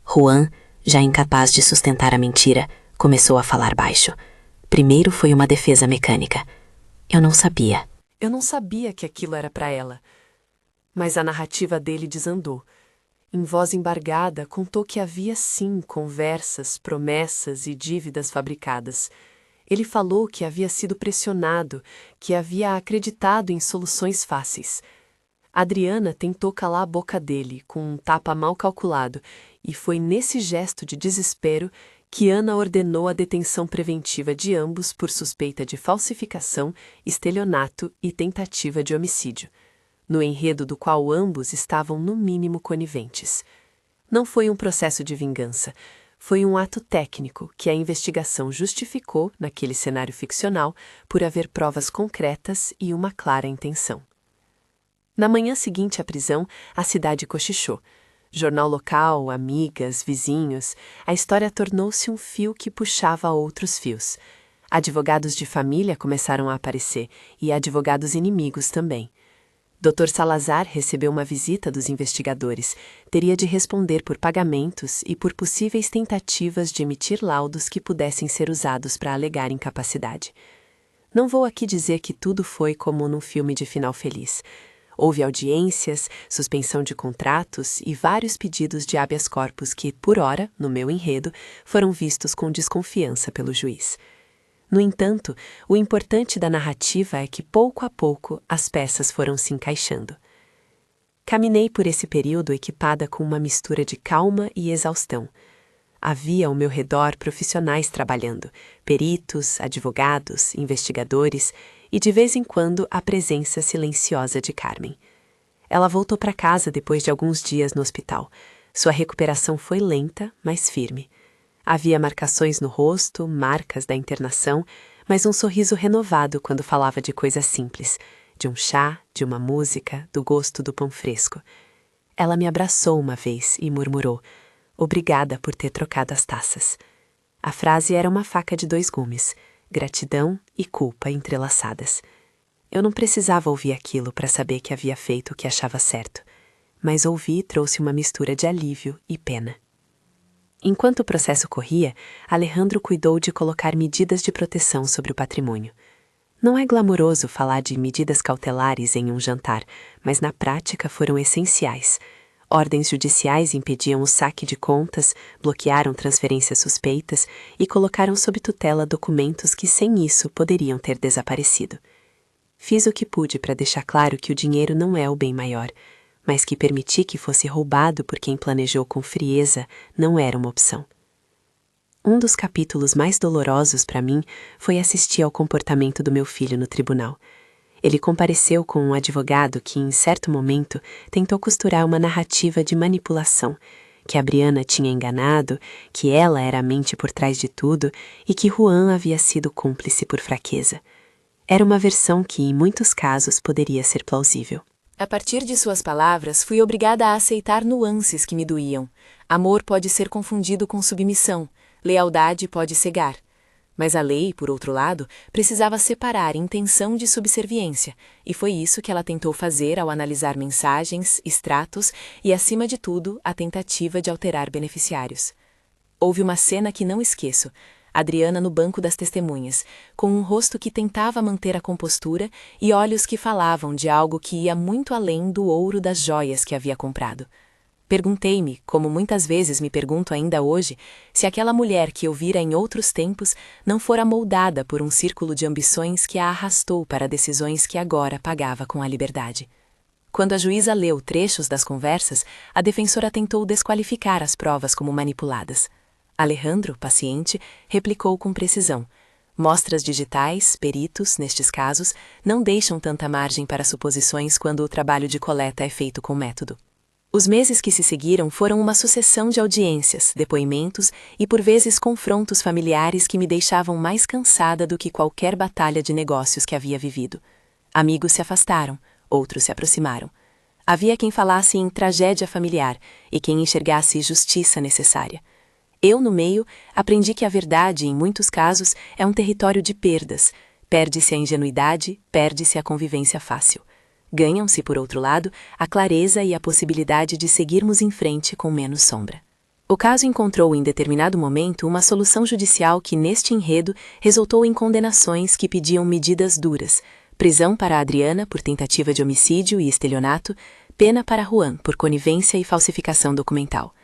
Juan, já incapaz de sustentar a mentira, começou a falar baixo. Primeiro foi uma defesa mecânica. Eu não sabia. Eu não sabia que aquilo era para ela. Mas a narrativa dele desandou. Em voz embargada, contou que havia sim conversas, promessas e dívidas fabricadas. Ele falou que havia sido pressionado, que havia acreditado em soluções fáceis. Adriana tentou calar a boca dele com um tapa mal calculado, e foi nesse gesto de desespero que Ana ordenou a detenção preventiva de ambos por suspeita de falsificação, estelionato e tentativa de homicídio, no enredo do qual ambos estavam no mínimo coniventes. Não foi um processo de vingança, foi um ato técnico que a investigação justificou naquele cenário ficcional por haver provas concretas e uma clara intenção. Na manhã seguinte à prisão, a cidade cochichou. Jornal local, amigas, vizinhos, a história tornou-se um fio que puxava outros fios. Advogados de família começaram a aparecer e advogados inimigos também. Dr. Salazar recebeu uma visita dos investigadores, teria de responder por pagamentos e por possíveis tentativas de emitir laudos que pudessem ser usados para alegar incapacidade. Não vou aqui dizer que tudo foi como num filme de final feliz. Houve audiências, suspensão de contratos e vários pedidos de habeas corpus que, por ora, no meu enredo, foram vistos com desconfiança pelo juiz. No entanto, o importante da narrativa é que, pouco a pouco, as peças foram se encaixando. Caminhei por esse período equipada com uma mistura de calma e exaustão. Havia ao meu redor profissionais trabalhando, peritos, advogados, investigadores e, de vez em quando, a presença silenciosa de Carmen. Ela voltou para casa depois de alguns dias no hospital. Sua recuperação foi lenta, mas firme. Havia marcações no rosto, marcas da internação, mas um sorriso renovado quando falava de coisas simples, de um chá, de uma música, do gosto do pão fresco. Ela me abraçou uma vez e murmurou: "Obrigada por ter trocado as taças." A frase era uma faca de 2 gumes, gratidão e culpa entrelaçadas. Eu não precisava ouvir aquilo para saber que havia feito o que achava certo, mas ouvir trouxe uma mistura de alívio e pena. Enquanto o processo corria, Alejandro cuidou de colocar medidas de proteção sobre o patrimônio. Não é glamouroso falar de medidas cautelares em um jantar, mas na prática foram essenciais. Ordens judiciais impediam o saque de contas, bloquearam transferências suspeitas e colocaram sob tutela documentos que sem isso poderiam ter desaparecido. Fiz o que pude para deixar claro que o dinheiro não é o bem maior, mas que permitir que fosse roubado por quem planejou com frieza não era uma opção. Um dos capítulos mais dolorosos para mim foi assistir ao comportamento do meu filho no tribunal. Ele compareceu com um advogado que, em certo momento, tentou costurar uma narrativa de manipulação, que a Briana tinha enganado, que ela era a mente por trás de tudo e que Juan havia sido cúmplice por fraqueza. Era uma versão que, em muitos casos, poderia ser plausível. A partir de suas palavras, fui obrigada a aceitar nuances que me doíam. Amor pode ser confundido com submissão, lealdade pode cegar. Mas a lei, por outro lado, precisava separar intenção de subserviência, e foi isso que ela tentou fazer ao analisar mensagens, extratos e, acima de tudo, a tentativa de alterar beneficiários. Houve uma cena que não esqueço. Adriana no banco das testemunhas, com um rosto que tentava manter a compostura e olhos que falavam de algo que ia muito além do ouro das joias que havia comprado. Perguntei-me, como muitas vezes me pergunto ainda hoje, se aquela mulher que eu vira em outros tempos não fora moldada por um círculo de ambições que a arrastou para decisões que agora pagava com a liberdade. Quando a juíza leu trechos das conversas, a defensora tentou desqualificar as provas como manipuladas. Alejandro, paciente, replicou com precisão. Mostras digitais, peritos, nestes casos, não deixam tanta margem para suposições quando o trabalho de coleta é feito com método. Os meses que se seguiram foram uma sucessão de audiências, depoimentos e, por vezes, confrontos familiares que me deixavam mais cansada do que qualquer batalha de negócios que havia vivido. Amigos se afastaram, outros se aproximaram. Havia quem falasse em tragédia familiar e quem enxergasse justiça necessária. Eu, no meio, aprendi que a verdade, em muitos casos, é um território de perdas. Perde-se a ingenuidade, perde-se a convivência fácil. Ganham-se, por outro lado, a clareza e a possibilidade de seguirmos em frente com menos sombra. O caso encontrou em determinado momento uma solução judicial que, neste enredo, resultou em condenações que pediam medidas duras: prisão para Adriana por tentativa de homicídio e estelionato, pena para Juan por conivência e falsificação documental.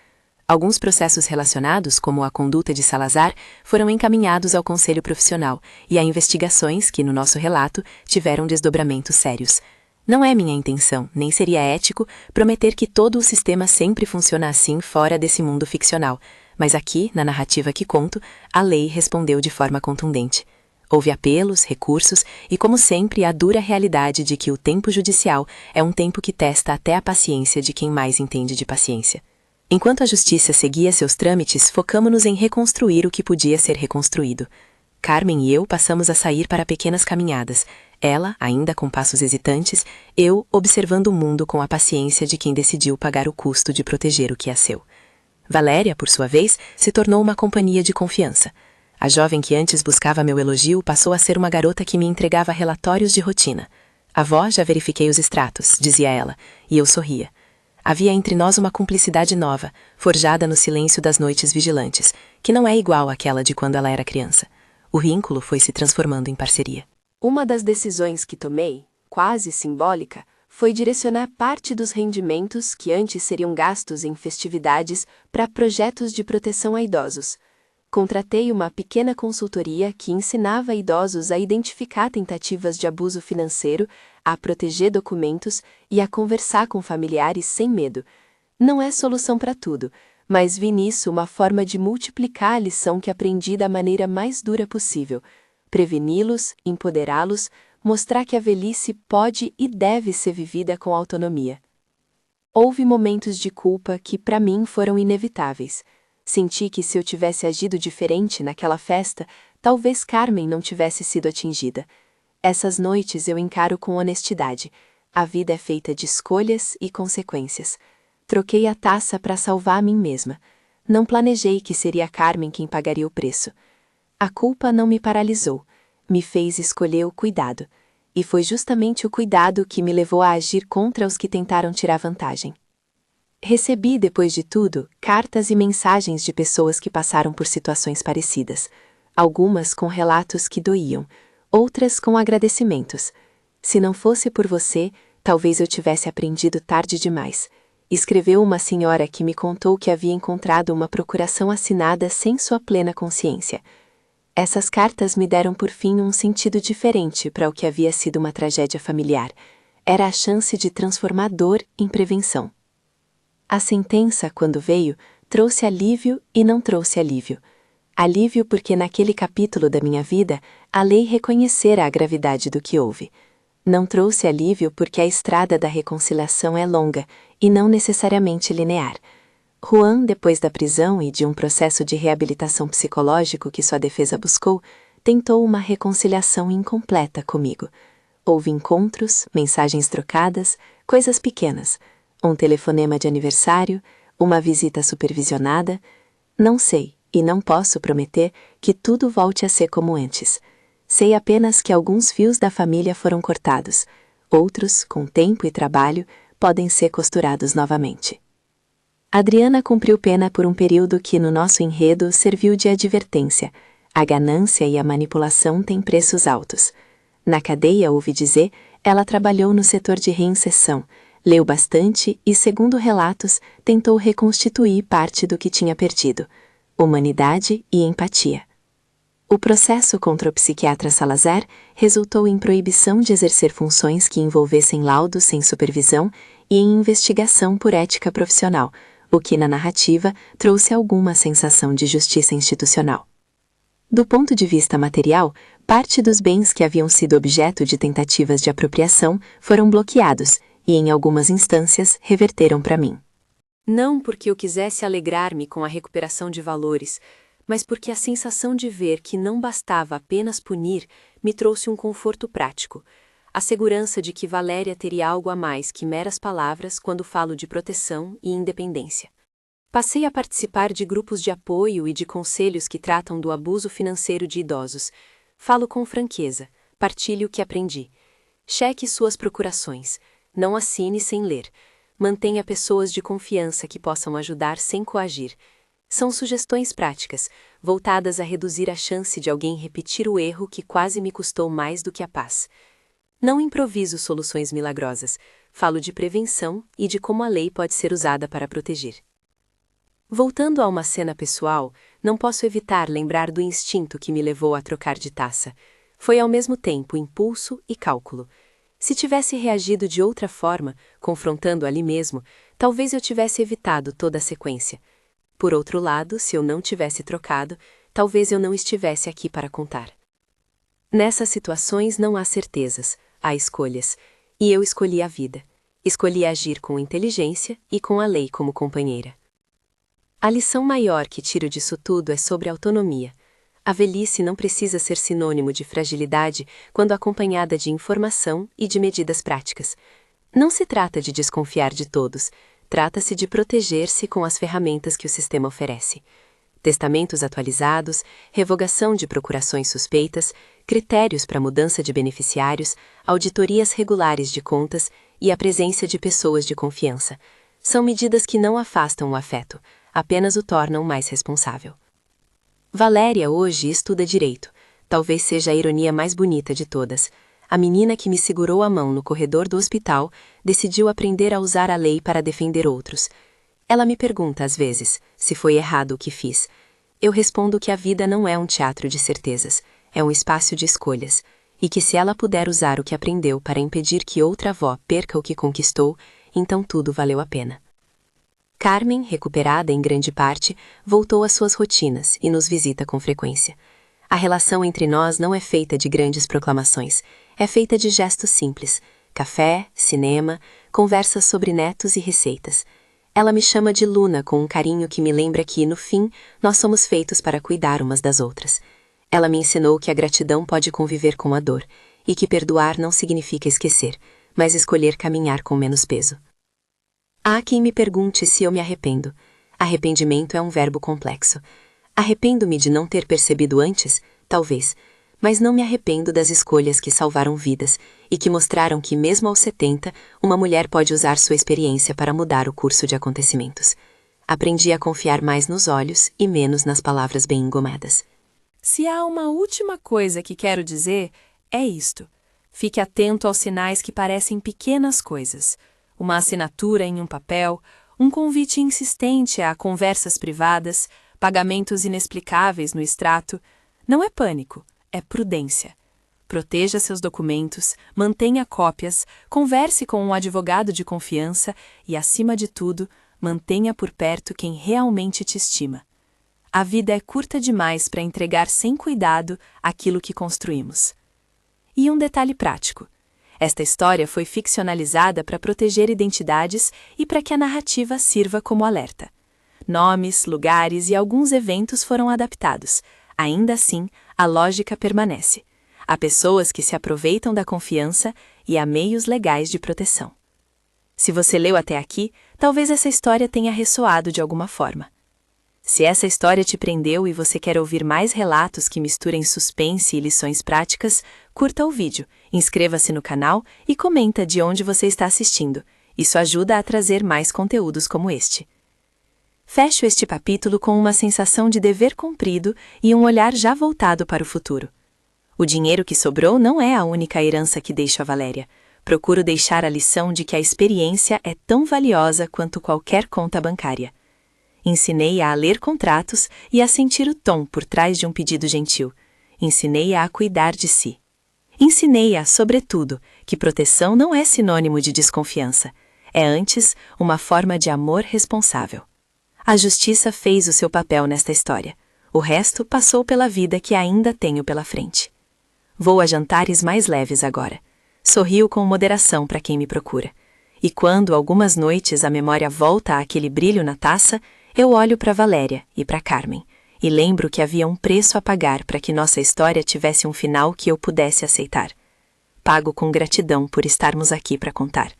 Alguns processos relacionados, como a conduta de Salazar, foram encaminhados ao Conselho Profissional e a investigações que, no nosso relato, tiveram desdobramentos sérios. Não é minha intenção, nem seria ético, prometer que todo o sistema sempre funciona assim fora desse mundo ficcional, mas aqui, na narrativa que conto, a lei respondeu de forma contundente. Houve apelos, recursos e, como sempre, a dura realidade de que o tempo judicial é um tempo que testa até a paciência de quem mais entende de paciência. Enquanto a justiça seguia seus trâmites, focamo-nos em reconstruir o que podia ser reconstruído. Carmen e eu passamos a sair para pequenas caminhadas, ela, ainda com passos hesitantes, eu, observando o mundo com a paciência de quem decidiu pagar o custo de proteger o que é seu. Valéria, por sua vez, se tornou uma companhia de confiança. A jovem que antes buscava meu elogio passou a ser uma garota que me entregava relatórios de rotina. Avó, já verifiquei os extratos, dizia ela, e eu sorria. Havia entre nós uma cumplicidade nova, forjada no silêncio das noites vigilantes, que não é igual àquela de quando ela era criança. O vínculo foi se transformando em parceria. Uma das decisões que tomei, quase simbólica, foi direcionar parte dos rendimentos que antes seriam gastos em festividades para projetos de proteção a idosos. Contratei uma pequena consultoria que ensinava idosos a identificar tentativas de abuso financeiro, a proteger documentos e a conversar com familiares sem medo. Não é solução para tudo, mas vi nisso uma forma de multiplicar a lição que aprendi da maneira mais dura possível: preveni-los, empoderá-los, mostrar que a velhice pode e deve ser vivida com autonomia. Houve momentos de culpa que, para mim, foram inevitáveis. Senti que se eu tivesse agido diferente naquela festa, talvez Carmen não tivesse sido atingida. Essas noites eu encaro com honestidade. A vida é feita de escolhas e consequências. Troquei a taça para salvar a mim mesma. Não planejei que seria Carmen quem pagaria o preço. A culpa não me paralisou. Me fez escolher o cuidado. E foi justamente o cuidado que me levou a agir contra os que tentaram tirar vantagem. Recebi, depois de tudo, cartas e mensagens de pessoas que passaram por situações parecidas. Algumas com relatos que doíam, outras com agradecimentos. Se não fosse por você, talvez eu tivesse aprendido tarde demais. Escreveu uma senhora que me contou que havia encontrado uma procuração assinada sem sua plena consciência. Essas cartas me deram por fim um sentido diferente para o que havia sido uma tragédia familiar. Era a chance de transformar dor em prevenção. A sentença, quando veio, trouxe alívio e não trouxe alívio. Alívio porque naquele capítulo da minha vida, a lei reconhecera a gravidade do que houve. Não trouxe alívio porque a estrada da reconciliação é longa e não necessariamente linear. Juan, depois da prisão e de um processo de reabilitação psicológico que sua defesa buscou, tentou uma reconciliação incompleta comigo. Houve encontros, mensagens trocadas, coisas pequenas. Um telefonema de aniversário, uma visita supervisionada. Não sei, e não posso prometer, que tudo volte a ser como antes. Sei apenas que alguns fios da família foram cortados. Outros, com tempo e trabalho, podem ser costurados novamente. Adriana cumpriu pena por um período que, no nosso enredo, serviu de advertência. A ganância e a manipulação têm preços altos. Na cadeia, ouvi dizer, ela trabalhou no setor de reinserção, leu bastante e, segundo relatos, tentou reconstituir parte do que tinha perdido: humanidade e empatia. O processo contra o psiquiatra Salazar resultou em proibição de exercer funções que envolvessem laudos sem supervisão e em investigação por ética profissional, o que, na narrativa, trouxe alguma sensação de justiça institucional. Do ponto de vista material, parte dos bens que haviam sido objeto de tentativas de apropriação foram bloqueados e, em algumas instâncias, reverteram para mim. Não porque eu quisesse alegrar-me com a recuperação de valores, mas porque a sensação de ver que não bastava apenas punir me trouxe um conforto prático. a segurança de que Valéria teria algo a mais que meras palavras quando falo de proteção e independência. Passei a participar de grupos de apoio e de conselhos que tratam do abuso financeiro de idosos. Falo com franqueza, partilho o que aprendi. Cheque suas procurações, não assine sem ler. Mantenha pessoas de confiança que possam ajudar sem coagir. São sugestões práticas, voltadas a reduzir a chance de alguém repetir o erro que quase me custou mais do que a paz. Não improviso soluções milagrosas, falo de prevenção e de como a lei pode ser usada para proteger. Voltando a uma cena pessoal, não posso evitar lembrar do instinto que me levou a trocar de taça. Foi ao mesmo tempo impulso e cálculo. Se tivesse reagido de outra forma, confrontando ali mesmo, talvez eu tivesse evitado toda a sequência. Por outro lado, se eu não tivesse trocado, talvez eu não estivesse aqui para contar. Nessas situações não há certezas, há escolhas. E eu escolhi a vida. Escolhi agir com inteligência e com a lei como companheira. A lição maior que tiro disso tudo é sobre autonomia. A velhice não precisa ser sinônimo de fragilidade quando acompanhada de informação e de medidas práticas. Não se trata de desconfiar de todos, trata-se de proteger-se com as ferramentas que o sistema oferece. Testamentos atualizados, revogação de procurações suspeitas, critérios para mudança de beneficiários, auditorias regulares de contas e a presença de pessoas de confiança. São medidas que não afastam o afeto, apenas o tornam mais responsável. Valéria hoje estuda direito. Talvez seja a ironia mais bonita de todas. A menina que me segurou a mão no corredor do hospital decidiu aprender a usar a lei para defender outros. Ela me pergunta às vezes se foi errado o que fiz. Eu respondo que a vida não é um teatro de certezas, é um espaço de escolhas, e que se ela puder usar o que aprendeu para impedir que outra avó perca o que conquistou, então tudo valeu a pena. Carmen, recuperada em grande parte, voltou às suas rotinas e nos visita com frequência. A relação entre nós não é feita de grandes proclamações, é feita de gestos simples: café, cinema, conversas sobre netos e receitas. Ela me chama de Luna com um carinho que me lembra que, no fim, nós somos feitos para cuidar umas das outras. Ela me ensinou que a gratidão pode conviver com a dor, e que perdoar não significa esquecer, mas escolher caminhar com menos peso. Há quem me pergunte se eu me arrependo. Arrependimento é um verbo complexo. Arrependo-me de não ter percebido antes? Talvez. Mas não me arrependo das escolhas que salvaram vidas e que mostraram que, mesmo aos 70, uma mulher pode usar sua experiência para mudar o curso de acontecimentos. Aprendi a confiar mais nos olhos e menos nas palavras bem engomadas. Se há uma última coisa que quero dizer, é isto. Fique atento aos sinais que parecem pequenas coisas. Uma assinatura em um papel, um convite insistente a conversas privadas, pagamentos inexplicáveis no extrato. Não é pânico, é prudência. Proteja seus documentos, mantenha cópias, converse com um advogado de confiança e, acima de tudo, mantenha por perto quem realmente te estima. A vida é curta demais para entregar sem cuidado aquilo que construímos. E um detalhe prático. Esta história foi ficcionalizada para proteger identidades e para que a narrativa sirva como alerta. Nomes, lugares e alguns eventos foram adaptados. Ainda assim, a lógica permanece. Há pessoas que se aproveitam da confiança e há meios legais de proteção. Se você leu até aqui, talvez essa história tenha ressoado de alguma forma. Se essa história te prendeu e você quer ouvir mais relatos que misturem suspense e lições práticas, curta o vídeo, inscreva-se no canal e comenta de onde você está assistindo. Isso ajuda a trazer mais conteúdos como este. Fecho este capítulo com uma sensação de dever cumprido e um olhar já voltado para o futuro. O dinheiro que sobrou não é a única herança que deixo a Valéria. Procuro deixar a lição de que a experiência é tão valiosa quanto qualquer conta bancária. Ensinei-a a ler contratos e a sentir o tom por trás de um pedido gentil. Ensinei-a a cuidar de si. Ensinei-a, sobretudo, que proteção não é sinônimo de desconfiança. É antes uma forma de amor responsável. A justiça fez o seu papel nesta história. O resto passou pela vida que ainda tenho pela frente. Vou a jantares mais leves agora. Sorrio com moderação para quem me procura. E quando, algumas noites, a memória volta àquele brilho na taça, eu olho para Valéria e para Carmen, e lembro que havia um preço a pagar para que nossa história tivesse um final que eu pudesse aceitar. pago com gratidão por estarmos aqui para contar.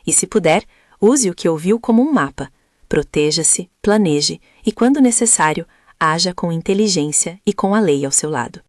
E se puder, use o que ouviu como um mapa. Proteja-se, planeje e, quando necessário, haja com inteligência e com a lei ao seu lado.